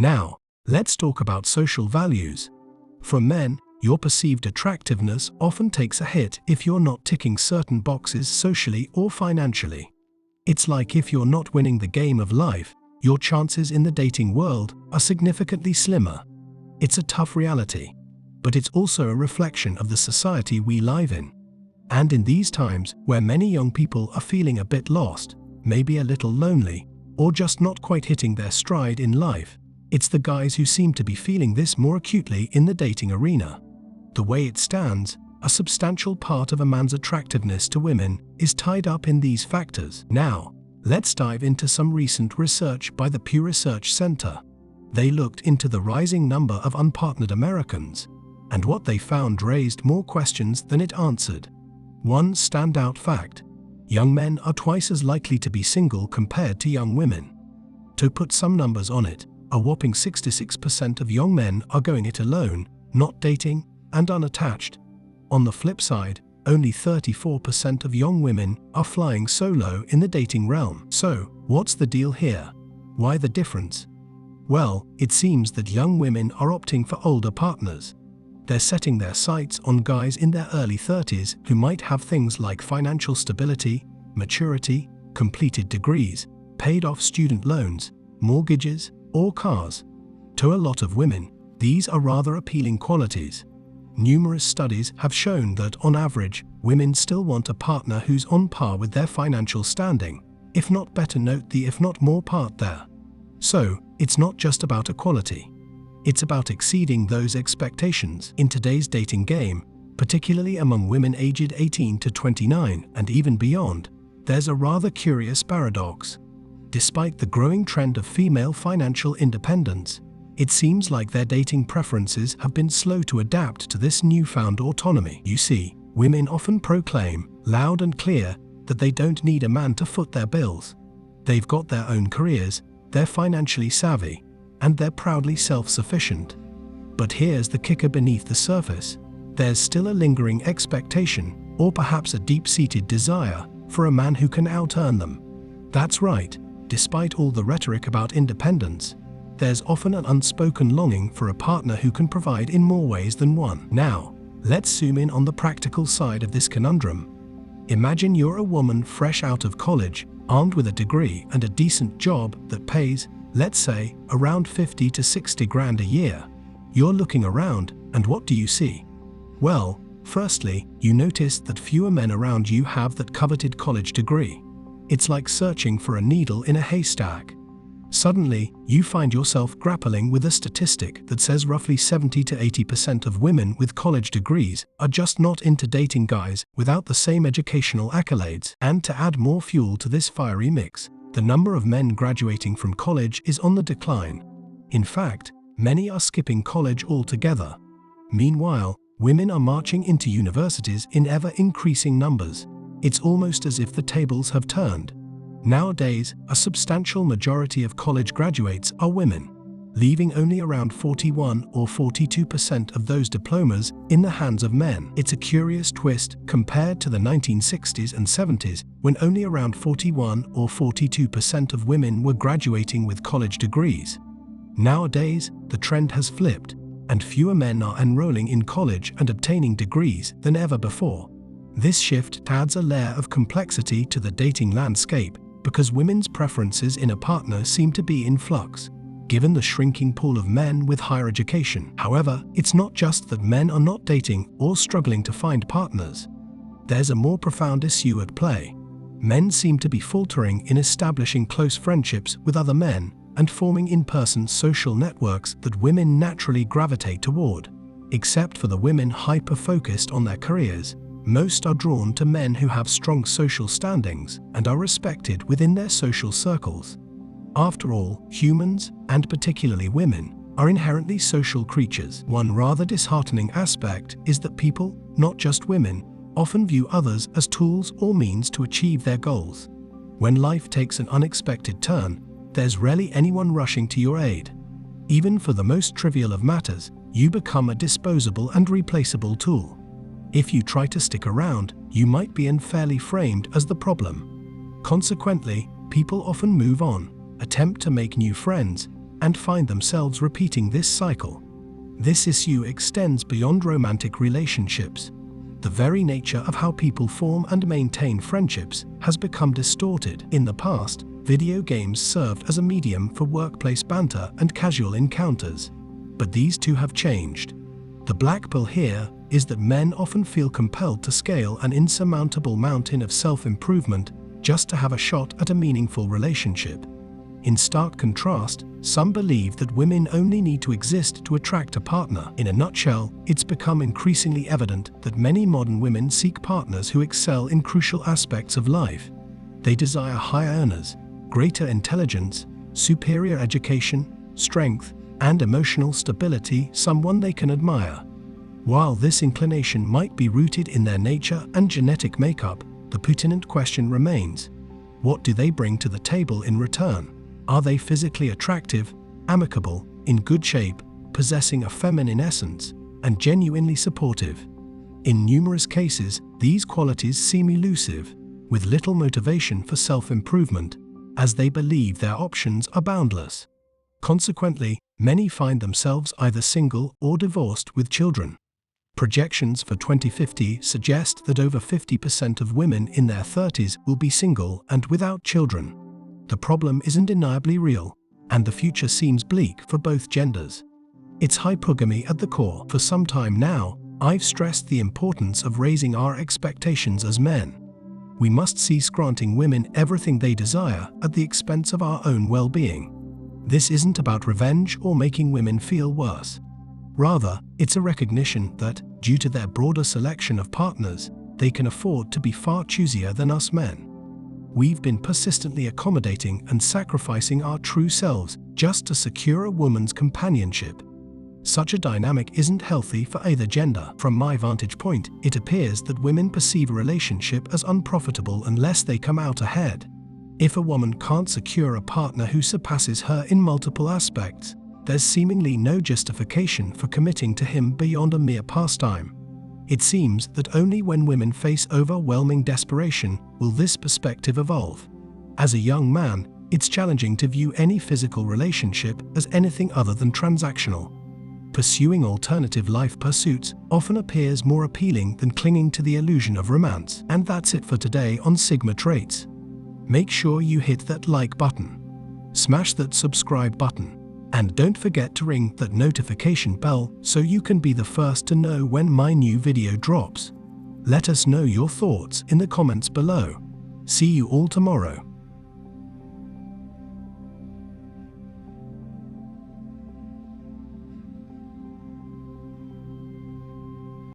Now, let's talk about social values. For men, your perceived attractiveness often takes a hit if you're not ticking certain boxes socially or financially. It's like if you're not winning the game of life, your chances in the dating world are significantly slimmer. It's a tough reality, but it's also a reflection of the society we live in. And in these times where many young people are feeling a bit lost, maybe a little lonely, or just not quite hitting their stride in life, it's the guys who seem to be feeling this more acutely in the dating arena. The way it stands, a substantial part of a man's attractiveness to women is tied up in these factors. Now, let's dive into some recent research by the Pew Research Center. They looked into the rising number of unpartnered Americans, and what they found raised more questions than it answered. One standout fact: young men are twice as likely to be single compared to young women. To put some numbers on it, a whopping 66% of young men are going it alone, not dating, and unattached. On the flip side, only 34% of young women are flying solo in the dating realm. So, what's the deal here? Why the difference? Well, it seems that young women are opting for older partners. They're setting their sights on guys in their early 30s who might have things like financial stability, maturity, completed degrees, paid off student loans, mortgages, or cars. To a lot of women, these are rather appealing qualities. Numerous studies have shown that, on average, women still want a partner who's on par with their financial standing, if not better. Note the if not more part there. So, it's not just about equality. It's about exceeding those expectations. In today's dating game, particularly among women aged 18 to 29 and even beyond, there's a rather curious paradox. Despite the growing trend of female financial independence, it seems like their dating preferences have been slow to adapt to this newfound autonomy. You see, women often proclaim, loud and clear, that they don't need a man to foot their bills. They've got their own careers, they're financially savvy, and they're proudly self-sufficient. But here's the kicker beneath the surface. There's still a lingering expectation, or perhaps a deep-seated desire, for a man who can out-earn them. That's right, despite all the rhetoric about independence, there's often an unspoken longing for a partner who can provide in more ways than one. Now, let's zoom in on the practical side of this conundrum. Imagine you're a woman fresh out of college, armed with a degree and a decent job that pays, let's say, around 50 to 60 grand a year. You're looking around, and what do you see? Well, firstly, you notice that fewer men around you have that coveted college degree. It's like searching for a needle in a haystack. Suddenly, you find yourself grappling with a statistic that says roughly 70 to 80% of women with college degrees are just not into dating guys without the same educational accolades. And to add more fuel to this fiery mix, the number of men graduating from college is on the decline. In fact, many are skipping college altogether. Meanwhile, women are marching into universities in ever-increasing numbers. It's almost as if the tables have turned. Nowadays, a substantial majority of college graduates are women, leaving only around 41 or 42% of those diplomas in the hands of men. It's a curious twist compared to the 1960s and 70s, when only around 41 or 42% of women were graduating with college degrees. Nowadays, the trend has flipped, and fewer men are enrolling in college and obtaining degrees than ever before. This shift adds a layer of complexity to the dating landscape, because women's preferences in a partner seem to be in flux, given the shrinking pool of men with higher education. However, it's not just that men are not dating or struggling to find partners. There's a more profound issue at play. Men seem to be faltering in establishing close friendships with other men and forming in-person social networks that women naturally gravitate toward. Except for the women hyper-focused on their careers, most are drawn to men who have strong social standings and are respected within their social circles. After all, humans, and particularly women, are inherently social creatures. One rather disheartening aspect is that people, not just women, often view others as tools or means to achieve their goals. When life takes an unexpected turn, there's rarely anyone rushing to your aid. Even for the most trivial of matters, you become a disposable and replaceable tool. If you try to stick around, you might be unfairly framed as the problem. Consequently, people often move on, attempt to make new friends, and find themselves repeating this cycle. This issue extends beyond romantic relationships. The very nature of how people form and maintain friendships has become distorted. In the past, video games served as a medium for workplace banter and casual encounters. But these two have changed. The black pill here is that men often feel compelled to scale an insurmountable mountain of self-improvement just to have a shot at a meaningful relationship. In stark contrast, some believe that women only need to exist to attract a partner. In a nutshell, it's become increasingly evident that many modern women seek partners who excel in crucial aspects of life. They desire high earners, greater intelligence, superior education, strength, and emotional stability, someone they can admire. While this inclination might be rooted in their nature and genetic makeup, the pertinent question remains: what do they bring to the table in return? Are they physically attractive, amicable, in good shape, possessing a feminine essence, and genuinely supportive? In numerous cases, these qualities seem elusive, with little motivation for self-improvement, as they believe their options are boundless. Consequently, many find themselves either single or divorced with children. Projections for 2050 suggest that over 50% of women in their 30s will be single and without children. The problem is undeniably real, and the future seems bleak for both genders. It's hypogamy at the core. For some time now, I've stressed the importance of raising our expectations as men. We must cease granting women everything they desire at the expense of our own well-being. This isn't about revenge or making women feel worse. Rather, it's a recognition that, due to their broader selection of partners, they can afford to be far choosier than us men. We've been persistently accommodating and sacrificing our true selves just to secure a woman's companionship. Such a dynamic isn't healthy for either gender. From my vantage point, it appears that women perceive a relationship as unprofitable unless they come out ahead. If a woman can't secure a partner who surpasses her in multiple aspects, there's seemingly no justification for committing to him beyond a mere pastime. It seems that only when women face overwhelming desperation will this perspective evolve. As a young man, it's challenging to view any physical relationship as anything other than transactional. Pursuing alternative life pursuits often appears more appealing than clinging to the illusion of romance. And that's it for today on Sigma Traits. Make sure you hit that like button, smash that subscribe button, and don't forget to ring that notification bell so you can be the first to know when my new video drops. Let us know your thoughts in the comments below. See you all tomorrow.